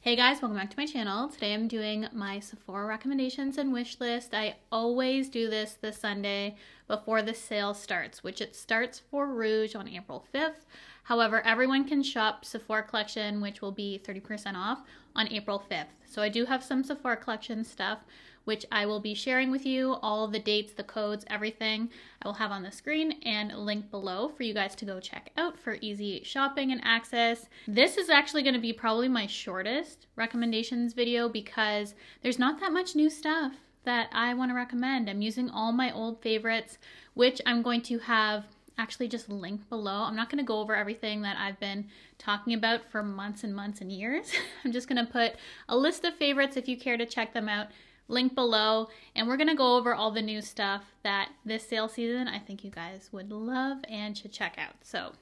Hey guys, welcome back to my channel. Today I'm doing my Sephora recommendations and wish list. I always do this Sunday before the sale starts, which it starts for Rouge on April 5th. However, everyone can shop Sephora Collection, which will be 30% off on April 5th. So I do have some Sephora Collection stuff, which I will be sharing with you. All the dates, the codes, everything I will have on the screen and link below for you guys to go check out for easy shopping and access. This is actually going to be probably my shortest recommendations video because there's not that much new stuff that I want to recommend. I'm using all my old favorites, which I'm going to have actually just linked below. I'm not going to go over everything that I've been talking about for months and months and years. I'm just going to put a list of favorites if you care to check them out, link below, and we're going to go over all the new stuff that this sale season I think you guys would love and should check out. So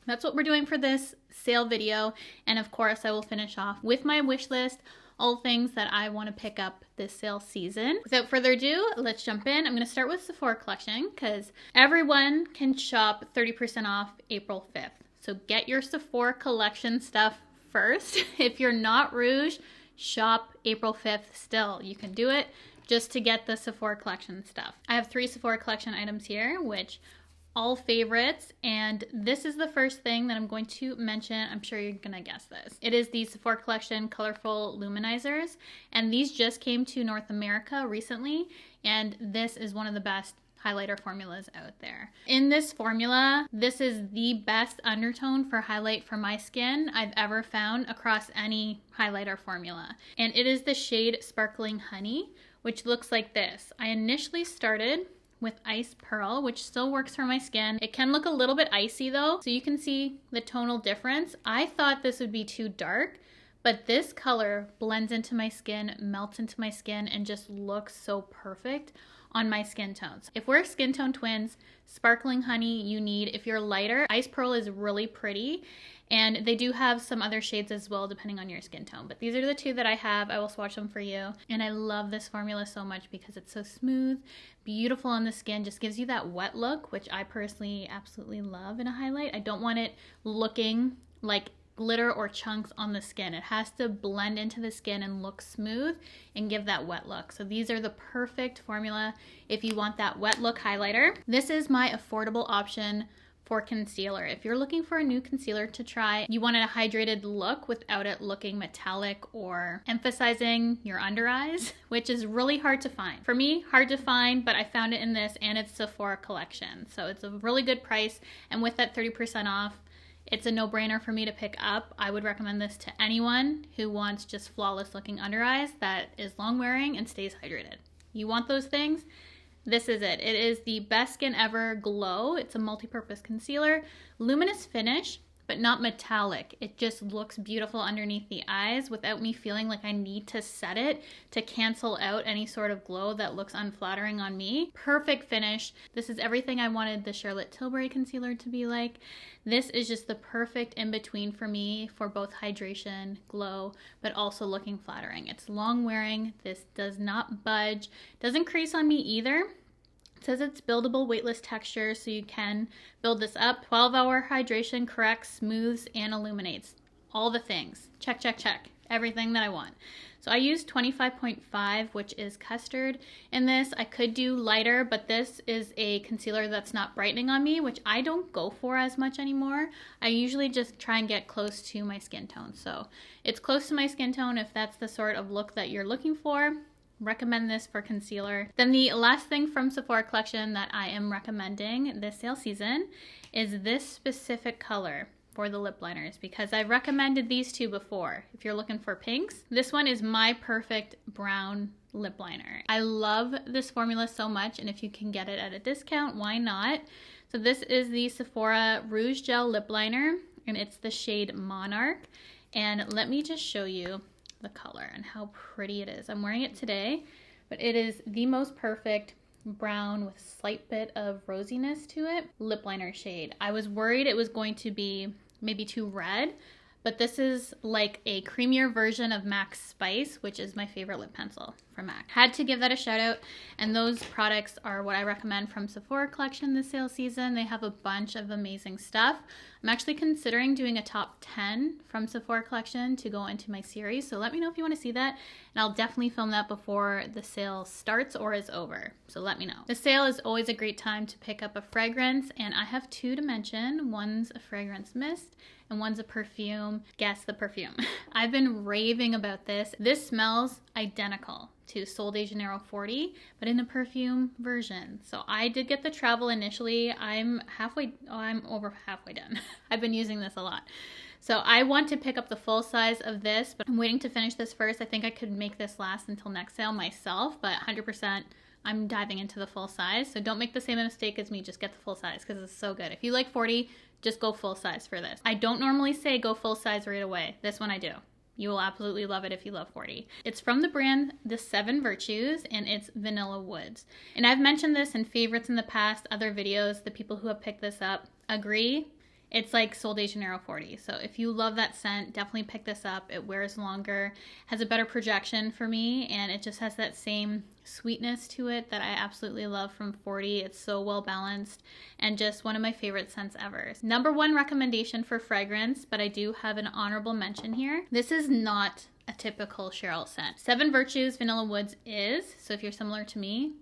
that's what we're doing for this sale video, and of course I will finish off with my wish list, all things that I want to pick up this sale season. Without further ado, let's jump in. I'm going to start with Sephora Collection because everyone can shop 30% off April 5th. So get your Sephora Collection stuff first. If you're not Rouge, shop April 5th still. You can do it just to get the Sephora Collection stuff. I have 3 Sephora Collection items here, which all favorites, and this is the first thing that I'm going to mention. I'm sure you're gonna guess this. It is the Sephora Collection Colorful Luminizers, and these just came to North America recently, and this is one of the best highlighter formulas out there. In this formula, this is the best undertone for highlight for my skin I've ever found across any highlighter formula. And it is the shade Sparkling Honey, which looks like this. I initially started with Ice Pearl, which still works for my skin. It can look a little bit icy though, so you can see the tonal difference. I thought this would be too dark, but this color blends into my skin, melts into my skin, and just looks so perfect on my skin tones. If we're skin tone twins, Sparkling Honey you need. If you're lighter, Ice Pearl is really pretty, and they do have some other shades as well depending on your skin tone, but these are the 2 that I have. I will swatch them for you, and I love this formula so much because it's so smooth, beautiful on the skin, just gives you that wet look, which I personally absolutely love in a highlight. I don't want it looking like glitter or chunks on the skin. It has to blend into the skin and look smooth and give that wet look. So these are the perfect formula if you want that wet look highlighter. This is my affordable option for concealer. If you're looking for a new concealer to try, you want a hydrated look without it looking metallic or emphasizing your under eyes, which is really hard to find. For me, hard to find, but I found it in this, and it's Sephora Collection. So it's a really good price, and with that 30% off, it's a no-brainer for me to pick up. I would recommend this to anyone who wants just flawless looking under eyes that is long wearing and stays hydrated. You want those things? This is it. It is the Best Skin Ever Glow. It's a multi-purpose concealer, luminous finish, but not metallic. It just looks beautiful underneath the eyes without me feeling like I need to set it to cancel out any sort of glow that looks unflattering on me. Perfect finish. This is everything I wanted the Charlotte Tilbury concealer to be like. This is just the perfect in-between for me for both hydration, glow, but also looking flattering. It's long wearing. This does not budge. Doesn't crease on me either. It says it's buildable weightless texture, so you can build this up. 12-hour hydration, corrects, smooths, and illuminates. All the things. Check, check, check. Everything that I want. So I use 25.5, which is custard in this. I could do lighter, but this is a concealer that's not brightening on me, which I don't go for as much anymore. I usually just try and get close to my skin tone. So it's close to my skin tone if that's the sort of look that you're looking for. Recommend this for concealer. Then the last thing from Sephora Collection that I am recommending this sale season is this specific color for the lip liners, because I've recommended these 2 before. If you're looking for pinks, this one is my perfect brown lip liner. I love this formula so much, and if you can get it at a discount, why not? So this is the Sephora Rouge Gel Lip Liner, and it's the shade Monarch. And let me just show you the color and how pretty it is. I'm wearing it today, but it is the most perfect brown with a slight bit of rosiness to it lip liner shade. I was worried it was going to be maybe too red, but this is like a creamier version of MAC Spice, which is my favorite lip pencil from MAC. Had to give that a shout out, and those products are what I recommend from Sephora Collection this sale season. They have a bunch of amazing stuff. I'm actually considering doing a top 10 from Sephora Collection to go into my series, so let me know if you want to see that, and I'll definitely film that before the sale starts or is over, so let me know. The sale is always a great time to pick up a fragrance, and I have two to mention. One's a fragrance mist, and one's a perfume. Guess the perfume. I've been raving about this. This smells identical to Sol de Janeiro 40, but in a perfume version. So I did get the travel initially. I'm over halfway done. I've been using this a lot. So I want to pick up the full size of this, but I'm waiting to finish this first. I think I could make this last until next sale myself, but 100% I'm diving into the full size. So don't make the same mistake as me, just get the full size because it's so good. If you like 40, just go full size for this. I don't normally say go full size right away. This one I do. You will absolutely love it if you love 40. It's from the brand The 7 Virtues, and it's Vanilla Woods. And I've mentioned this in favorites in the past, other videos. The people who have picked this up agree. It's like Sol de Janeiro 40. So if you love that scent, definitely pick this up. It wears longer, has a better projection for me, and it just has that same sweetness to it that I absolutely love from 40. It's so well balanced and just one of my favorite scents ever. Number one recommendation for fragrance, but I do have an honorable mention here. This is not a typical Cheryl scent. 7 Virtues Vanilla Woods is, so if you're similar to me,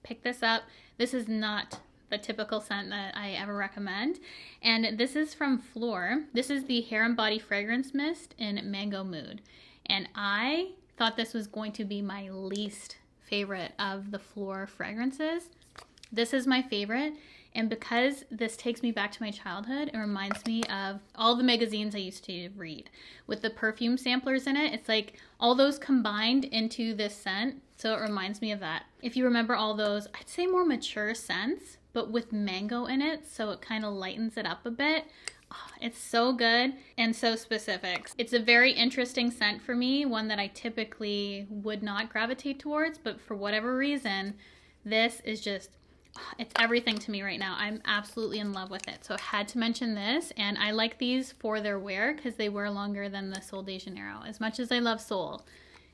pick this up. This is not the typical scent that I ever recommend. And this is from Fleur. This is the Hair and Body Fragrance Mist in Mango Mood. And I thought this was going to be my least favorite of the Fleur fragrances. This is my favorite. And because this takes me back to my childhood, it reminds me of all the magazines I used to read with the perfume samplers in it. It's like all those combined into this scent. So it reminds me of that. If you remember all those, I'd say more mature scents, but with mango in it, so it kind of lightens it up a bit. Oh, it's so good and so specific. It's a very interesting scent for me, one that I typically would not gravitate towards, but for whatever reason, this is just, it's everything to me right now. I'm absolutely in love with it. So I had to mention this, and I like these for their wear because they wear longer than the Sol de Janeiro. As much as I love Sol,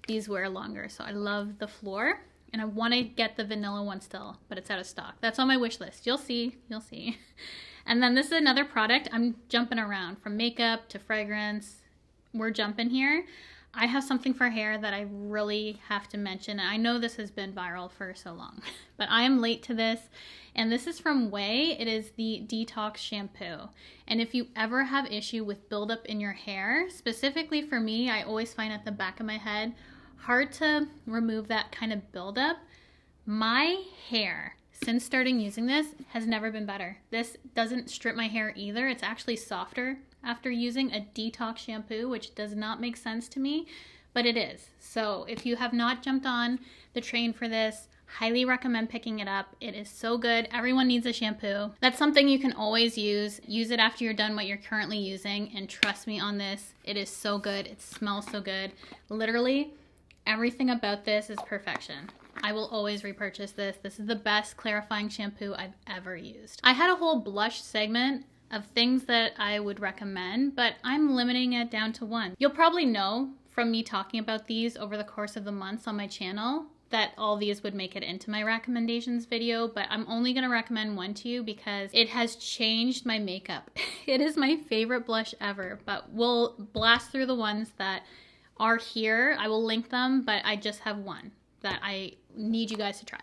these wear longer. So I love the Fleur. And I want to get the vanilla one still, but it's out of stock. That's on my wish list. You'll see. You'll see. And then this is another product. I'm jumping around from makeup to fragrance. We're jumping here. I have something for hair that I really have to mention. I know this has been viral for so long, but I am late to this. And this is from YAYSAVE. It is the Detox Shampoo. And if you ever have issue with buildup in your hair, specifically for me, I always find at the back of my head, hard to remove that kind of buildup. My hair, since starting using this, has never been better. This doesn't strip my hair either. It's actually softer after using a detox shampoo, which does not make sense to me, but it is. So if you have not jumped on the train for this, highly recommend picking it up. It is so good. Everyone needs a shampoo. That's something you can always use. Use it after you're done what you're currently using, and trust me on this, it is so good. It smells so good. Literally, everything about this is perfection. I will always repurchase this. This is the best clarifying shampoo I've ever used. I had a whole blush segment of things that I would recommend, but I'm limiting it down to one. You'll probably know from me talking about these over the course of the months on my channel that all these would make it into my recommendations video, but I'm only gonna recommend one to you because it has changed my makeup. It is my favorite blush ever, but we'll blast through the ones that are here. I will link them, but I just have one that I need you guys to try.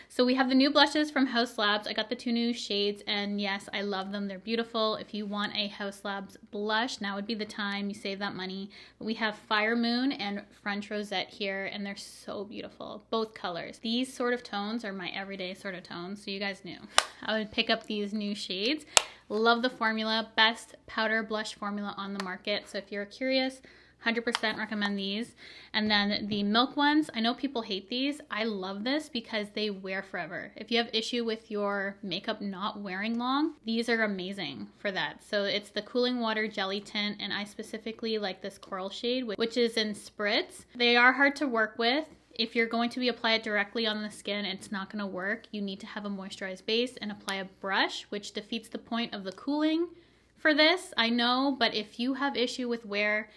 So we have the new blushes from Haus Labs. I got the 2 new shades, and yes, I love them. They're beautiful. If you want a Haus Labs blush, now would be the time. You save that money. But we have Fire Moon and French Rosette here, and they're so beautiful. Both colors. These sort of tones are my everyday sort of tones, so you guys knew. I would pick up these new shades. Love the formula. Best powder blush formula on the market. So if you're curious, 100% recommend these. And then the milk ones, I know people hate these. I love this because they wear forever. If you have issue with your makeup not wearing long, these are amazing for that. So it's the Cooling Water Jelly Tint, and I specifically like this coral shade, which is in Spritz. They are hard to work with. If you're going to be applied directly on the skin, it's not going to work. You need to have a moisturized base and apply a brush, which defeats the point of the cooling for this, I know, but if you have issue with wear,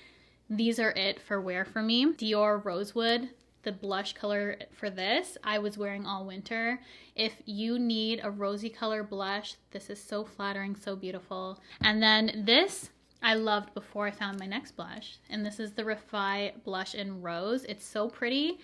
these are it for wear for me. Dior Rosewood, the blush color for this, I was wearing all winter. If you need a rosy color blush, this is so flattering, so beautiful. And then this I loved before I found my next blush, and this is the Refi Blush in Rose. It's so pretty,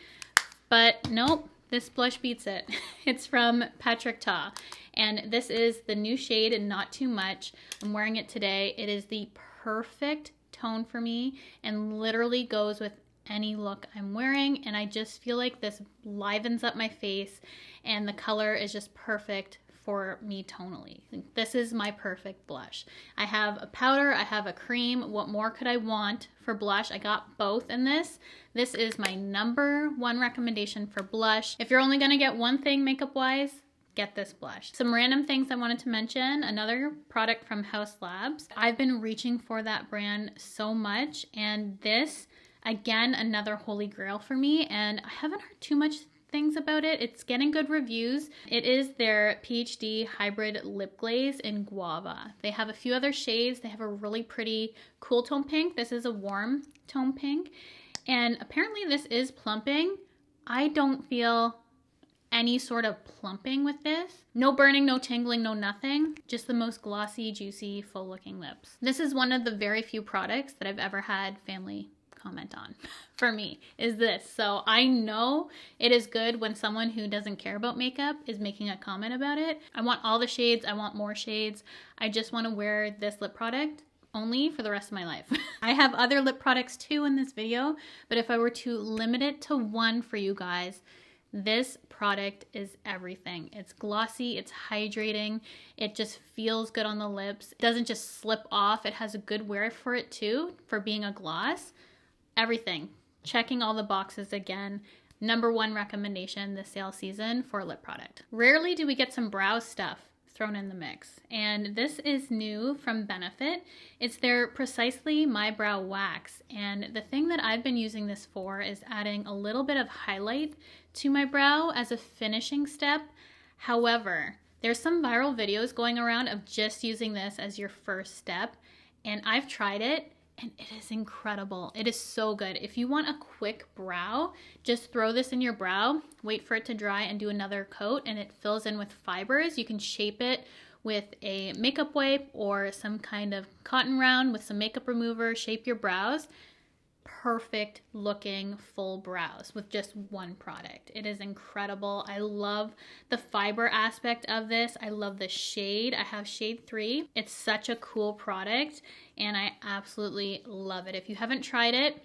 but nope, this blush beats it. It's from Patrick Ta, and this is the new shade and Not Too Much. I'm wearing it today. It is the perfect tone for me and literally goes with any look I'm wearing, and I just feel like this livens up my face, and the color is just perfect for me tonally. This is my perfect blush. I have a powder, I have a cream. What more could I want for blush? I got both in this. This is my #1 recommendation for blush. If you're only gonna get one thing makeup wise, get this blush. Some random things I wanted to mention. Another product from Haus Labs. I've been reaching for that brand so much, and this, again, another holy grail for me, and I haven't heard too much things about it. It's getting good reviews. It is their PhD hybrid lip glaze in guava. They have a few other shades. They have a really pretty cool tone pink. This is a warm tone pink, and apparently this is plumping. I don't feel any sort of plumping with this. No burning, no tingling, no nothing. Just the most glossy, juicy, full looking lips. This is one of the very few products that I've ever had family comment on for me, is this. So I know it is good when someone who doesn't care about makeup is making a comment about it. I want all the shades. I want more shades. I just want to wear this lip product only for the rest of my life. I have other lip products too in this video, but if I were to limit it to one for you guys, this product is everything. It's glossy, it's hydrating, it just feels good on the lips. It doesn't just slip off. It has a good wear for it too, for being a gloss. Everything. Checking all the boxes again. #1 recommendation this sale season for a lip product. Rarely do we get some brow stuff thrown in the mix, and this is new from Benefit. It's their Precisely My Brow Wax, and the thing that I've been using this for is adding a little bit of highlight to my brow as a finishing step. However, there's some viral videos going around of just using this as your first step, and I've tried it, and it is incredible. It is so good. If you want a quick brow, just throw this in your brow, wait for it to dry, and do another coat, and it fills in with fibers. You can shape it with a makeup wipe or some kind of cotton round with some makeup remover, shape your brows. Perfect looking full brows with just one product. It is incredible. I love the fiber aspect of this. I love the shade. I have shade 3. It's such a cool product, and I absolutely love it. If you haven't tried it,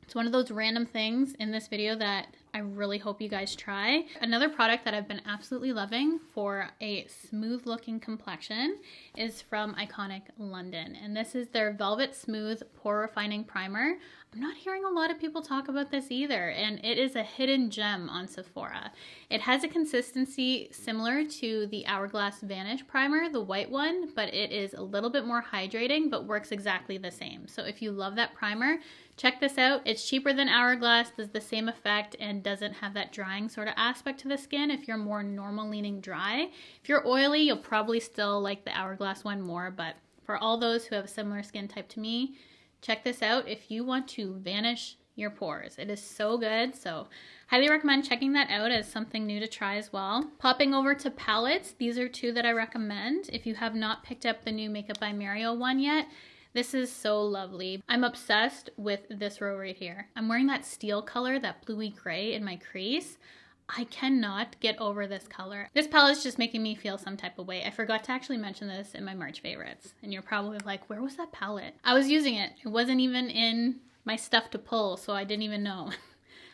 it's one of those random things in this video that I really hope you guys try. Another product that I've been absolutely loving for a smooth looking complexion is from Iconic London, and this is their Velvet Smooth Pore Refining Primer. I'm not hearing a lot of people talk about this either, and it is a hidden gem on Sephora. It has a consistency similar to the Hourglass Vanish Primer, the white one, but it is a little bit more hydrating, but works exactly the same. So if you love that primer, check this out. It's cheaper than Hourglass, does the same effect, and doesn't have that drying sort of aspect to the skin if you're more normal leaning dry. If you're oily, you'll probably still like the Hourglass one more, but for all those who have a similar skin type to me, check this out if you want to vanish your pores. It is so good, so highly recommend checking that out as something new to try as well. Popping over to palettes, these are 2 that I recommend. If you have not picked up the new Makeup by Cheryl one yet, this is so lovely. I'm obsessed with this row right here. I'm wearing that steel color, that bluey gray in my crease. I cannot get over this color. This palette is just making me feel some type of way. I forgot to actually mention this in my March favorites, and you're probably like, where was that palette? I was using it. It wasn't even in my stuff to pull, so I didn't even know.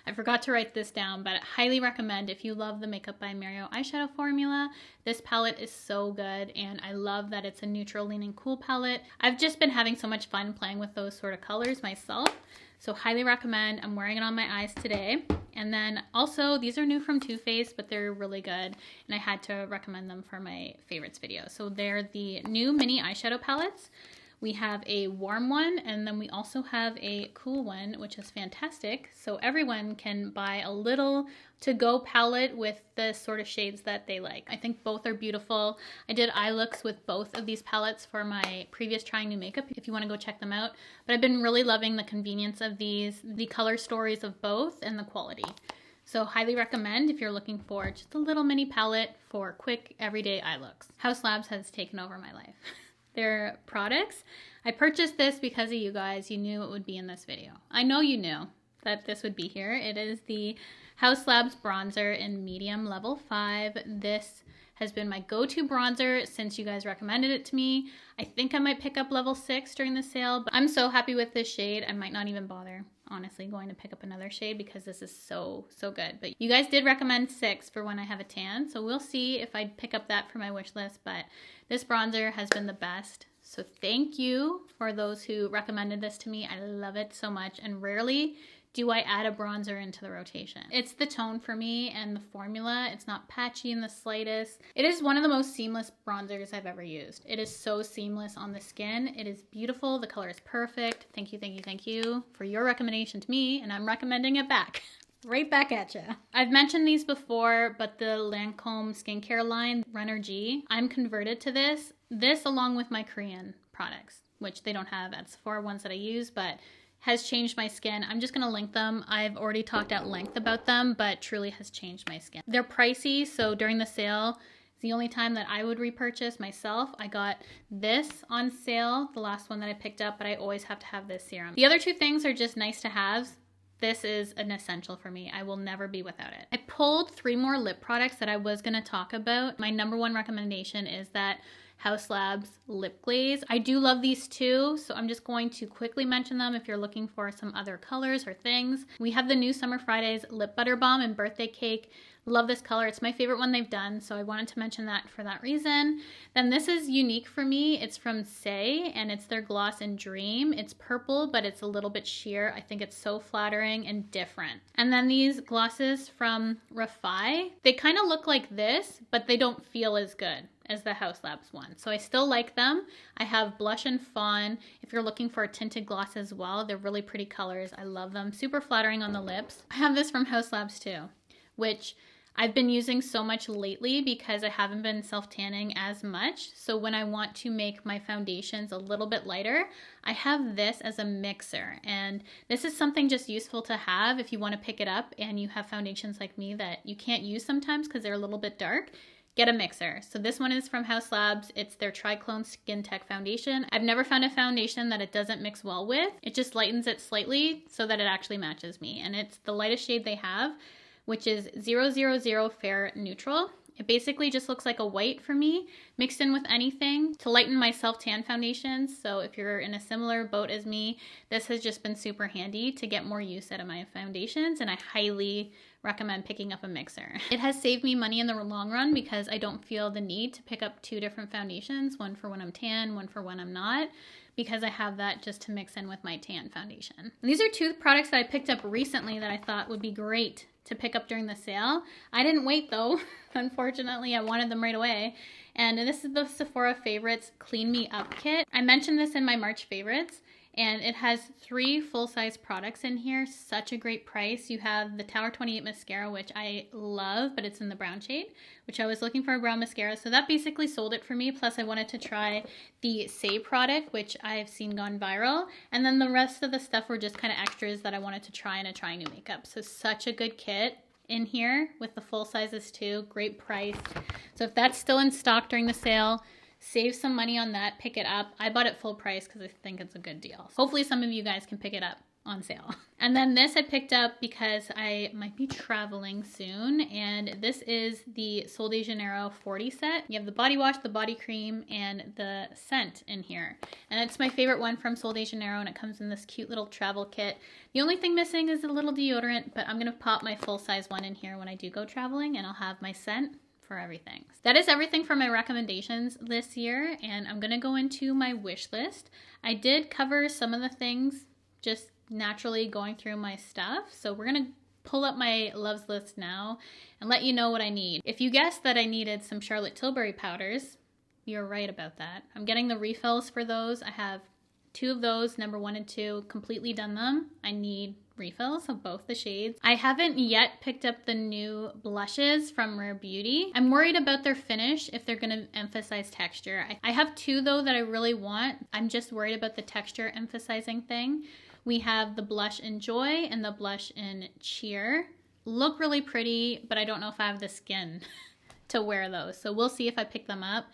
I forgot to write this down, but I highly recommend if you love the Makeup by Cheryl eyeshadow formula. This palette is so good, and I love that it's a neutral leaning cool palette. I've just been having so much fun playing with those sort of colors myself, so highly recommend. I'm wearing it on my eyes today. And then also, these are new from Too Faced, but they're really good, and I had to recommend them for my favorites video. So they're the new mini eyeshadow palettes We have a warm one, and then we also have a cool one, which is fantastic. So everyone can buy a little to-go palette with the sort of shades that they like. I think both are beautiful. I did eye looks with both of these palettes for my previous Trying New Makeup, if you want to go check them out. But I've been really loving the convenience of these, the color stories of both, and the quality. So highly recommend if you're looking for just a little mini palette for quick everyday eye looks. Haus Labs has taken over my life. Their products, I purchased this because of you guys. You knew it would be in this video. I know you knew that this would be here. It is the Haus Labs bronzer in medium level 5. This has been my go-to bronzer since you guys recommended it to me. I think I might pick up level 6 during the sale, but I'm so happy with this shade. I might not even bother, honestly, going to pick up another shade because this is so good. But you guys did recommend 6 for when I have a tan, so we'll see if I pick up that for my wish list. But this bronzer has been the best. So thank you for those who recommended this to me. I love it so much, and rarely do I add a bronzer into the rotation. It's the tone for me and the formula. It's not patchy in the slightest. It is one of the most seamless bronzers I've ever used. It is so seamless on the skin. It is beautiful. The color is perfect. Thank you for your recommendation to me, and I'm recommending it back. Right back at you. I've mentioned these before, but the Lancome skincare line, Runner G, I'm converted to this. This along with my Korean products, which they don't have at Sephora, ones that I use, but has changed my skin. I'm just gonna link them. I've already talked at length about them, but truly has changed my skin. They're pricey, so during the sale, it's the only time that I would repurchase myself. I got this on sale, the last one that I picked up, but I always have to have this serum. The other two things are just nice to have. This is an essential for me. I will never be without it. I pulled 3 more lip products that I was gonna talk about. My #1 recommendation is that Haus Labs lip glaze. I do love these too, so I'm just going to quickly mention them if you're looking for some other colors or things. We have the new Summer Fridays Lip Butter Balm and Birthday Cake. Love this color. It's my favorite one they've done, so I wanted to mention that for that reason. Then this is unique for me. It's from Say, and it's their Gloss and Dream. It's purple, but it's a little bit sheer. I think it's so flattering and different. And then these glosses from Refi. They kind of look like this, but they don't feel as good as the Haus Labs one. So I still like them. I have Blush and Fawn. If you're looking for a tinted gloss as well, they're really pretty colors. I love them. Super flattering on the lips. I have this from Haus Labs too, which I've been using so much lately because I haven't been self-tanning as much. So when I want to make my foundations a little bit lighter, I have this as a mixer. And this is something just useful to have if you want to pick it up and you have foundations like me that you can't use sometimes because they're a little bit dark. Get a mixer. So this one is from Haus Labs. It's their Triclone Skin Tech Foundation. I've never found a foundation that it doesn't mix well with. It just lightens it slightly so that it actually matches me. And it's the lightest shade they have, which is 000 Fair Neutral. It basically just looks like a white for me, mixed in with anything to lighten my self-tan foundations. So if you're in a similar boat as me, this has just been super handy to get more use out of my foundations, and I highly recommend picking up a mixer. It has saved me money in the long run because I don't feel the need to pick up 2 different foundations, one for when I'm tan, one for when I'm not, because I have that just to mix in with my tan foundation. And these are 2 products that I picked up recently that I thought would be great to pick up during the sale. I didn't wait though. Unfortunately, I wanted them right away. And this is the Sephora Favorites Clean Me Up Kit. I mentioned this in my March favorites, and it has 3 full-size products in here. Such a great price. You have the Tower 28 mascara, which I love, but it's in the brown shade, which I was looking for a brown mascara. So that basically sold it for me. Plus I wanted to try the Say product, which I've seen gone viral. And then the rest of the stuff were just kind of extras that I wanted to try in a Trying New Makeup. So such a good kit in here with the full sizes too. Great price. So if that's still in stock during the sale, save some money on that, pick it up. I bought it full price because I think it's a good deal. Hopefully some of you guys can pick it up on sale. And then this I picked up because I might be traveling soon, and this is the Sol de Janeiro 40 set. You have the body wash, the body cream, and the scent in here. And it's my favorite one from Sol de Janeiro, and it comes in this cute little travel kit. The only thing missing is a little deodorant, but I'm gonna pop my full-size one in here when I do go traveling, and I'll have my scent for everything. That is everything for my recommendations this year, and I'm gonna go into my wish list. I did cover some of the things just naturally going through my stuff, so we're gonna pull up my loves list now and let you know what I need. If you guessed that I needed some Charlotte Tilbury powders, you're right about that. I'm getting the refills for those. I have 2 of those, number 1 and 2, completely done them. I need refills of both the shades. I haven't yet picked up the new blushes from Rare Beauty. I'm worried about their finish if they're gonna emphasize texture. I have 2 though that I really want. I'm just worried about the texture emphasizing thing. We have the blush in Joy and the blush in Cheer. Look really pretty, but I don't know if I have the skin to wear those. So we'll see if I pick them up.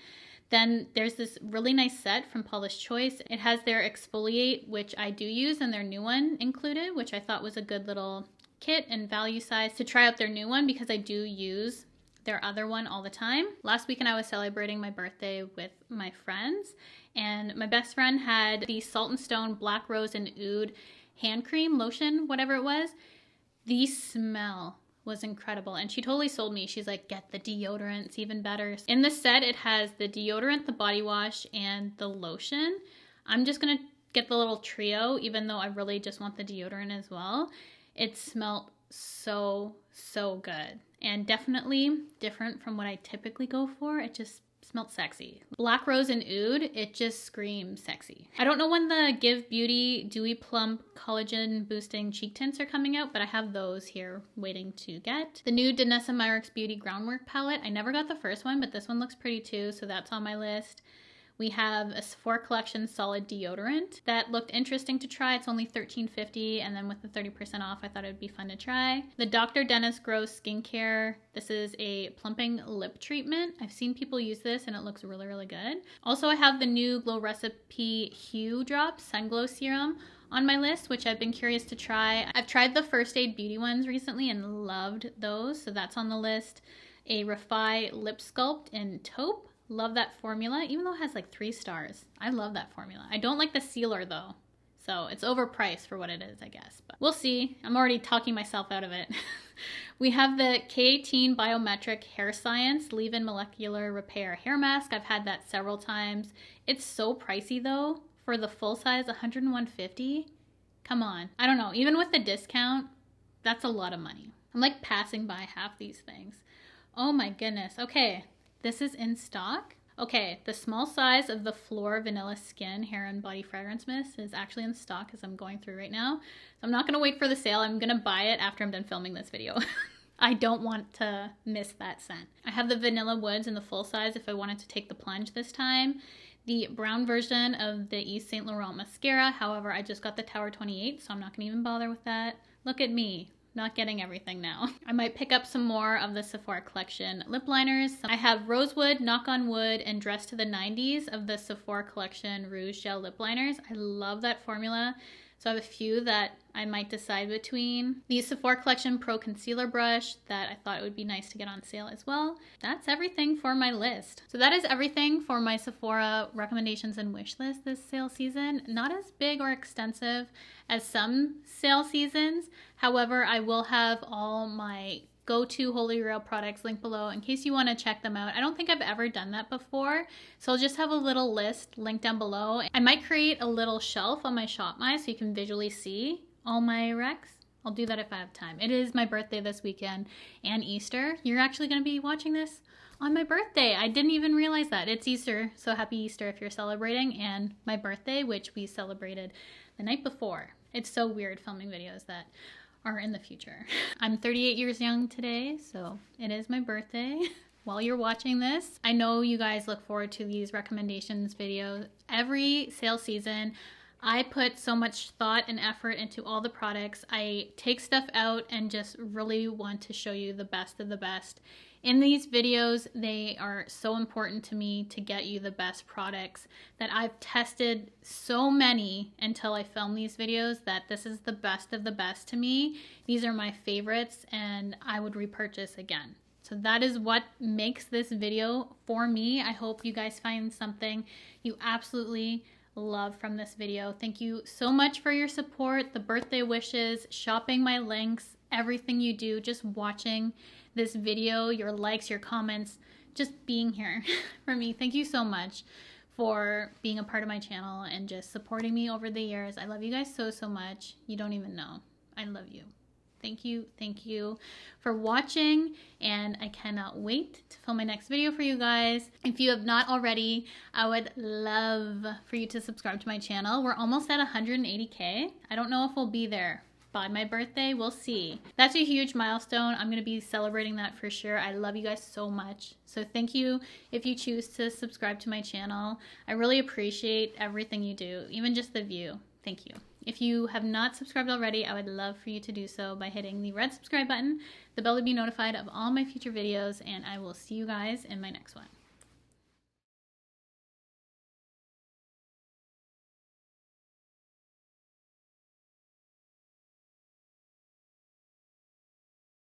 Then there's this really nice set from Paula's Choice. It has their exfoliate, which I do use, and their new one included, which I thought was a good little kit and value size to try out their new one because I do use their other one all the time. Last weekend I was celebrating my birthday with my friends, and my best friend had the Salt & Stone Black Rose and Oud hand cream, lotion, whatever it was. The smell was incredible, and she totally sold me. She's like, get the deodorant, it's even better. In the set, it has the deodorant, the body wash, and the lotion. I'm just gonna get the little trio, even though I really just want the deodorant as well. It smelled so good, and definitely different from what I typically go for. It just smelled sexy. Black Rose and Oud, it just screams sexy. I don't know when the Give Beauty Dewy Plump Collagen Boosting Cheek Tints are coming out, but I have those here waiting to get. The new Danessa Myricks Beauty Groundwork Palette. I never got the first one, but this one looks pretty too, so that's on my list. We have a Sephora Collection Solid Deodorant that looked interesting to try. It's only $13.50, and then with the 30% off, I thought it would be fun to try. The Dr. Dennis Gross Skincare. This is a plumping lip treatment. I've seen people use this, and it looks really good. Also, I have the new Glow Recipe Hue Drop Sun Glow Serum on my list, which I've been curious to try. I've tried the First Aid Beauty ones recently and loved those, so that's on the list. A Refi Lip Sculpt in Taupe. Love that formula, even though it has like 3 stars. I love that formula. I don't like the sealer though, so it's overpriced for what it is, I guess. But we'll see. I'm already talking myself out of it. We have the K18 Biometric Hair Science Leave-In Molecular Repair Hair Mask. I've had that several times. It's so pricey though. For the full size, $101.50. Come on. I don't know. Even with the discount, that's a lot of money. I'm like passing by half these things. Oh my goodness. Okay. This is in stock. Okay, the small size of the Floor Vanilla Skin Hair and Body Fragrance Mist is actually in stock as I'm going through right now. So I'm not gonna wait for the sale. I'm gonna buy it after I'm done filming this video. I don't want to miss that scent. I have the Vanilla Woods in the full size if I wanted to take the plunge this time. The brown version of the Yves Saint Laurent mascara. However, I just got the Tower 28, so I'm not gonna even bother with that. Look at me. Not getting everything now. I might pick up some more of the Sephora Collection lip liners. I have Rosewood, Knock on Wood, and Dress to the 90s of the Sephora Collection Rouge Gel lip liners. I love that formula. So I have a few that I might decide between. The Sephora Collection Pro Concealer Brush that I thought it would be nice to get on sale as well. That's everything for my list. So that is everything for my Sephora recommendations and wish list this sale season. Not as big or extensive as some sale seasons. However, I will have all my go-to Holy Grail products linked below in case you want to check them out. I don't think I've ever done that before, so I'll just have a little list linked down below. I might create a little shelf on my Shop My so you can visually see all my recs. I'll do that if I have time. It is my birthday this weekend and Easter. You're actually going to be watching this on my birthday. I didn't even realize that. It's Easter, so happy Easter if you're celebrating, and my birthday, which we celebrated the night before. It's so weird filming videos that are in the future. I'm 38 years young today, so it is my birthday while you're watching this. I know you guys look forward to these recommendations videos. Every sale season, I put so much thought and effort into all the products. I take stuff out and just really want to show you the best of the best. In these videos, they are so important to me to get you the best products that I've tested so many until I film these videos that this is the best of the best to me. These are my favorites and I would repurchase again. So that is what makes this video for me. I hope you guys find something you absolutely love from this video. Thank you so much for your support, the birthday wishes, shopping my links, everything you do, just watching this video, your likes, your comments, just being here for me. Thank you so much for being a part of my channel and just supporting me over the years. I love you guys so much. You don't even know. I love you. Thank you for watching, and I cannot wait to film my next video for you guys. If you have not already, I would love for you to subscribe to my channel. We're almost at 180K. I don't know if we'll be there by my birthday. We'll see. That's a huge milestone. I'm going to be celebrating that for sure. I love you guys so much. So thank you if you choose to subscribe to my channel. I really appreciate everything you do, even just the view. Thank you. If you have not subscribed already, I would love for you to do so by hitting the red subscribe button, the bell to be notified of all my future videos, and I will see you guys in my next one.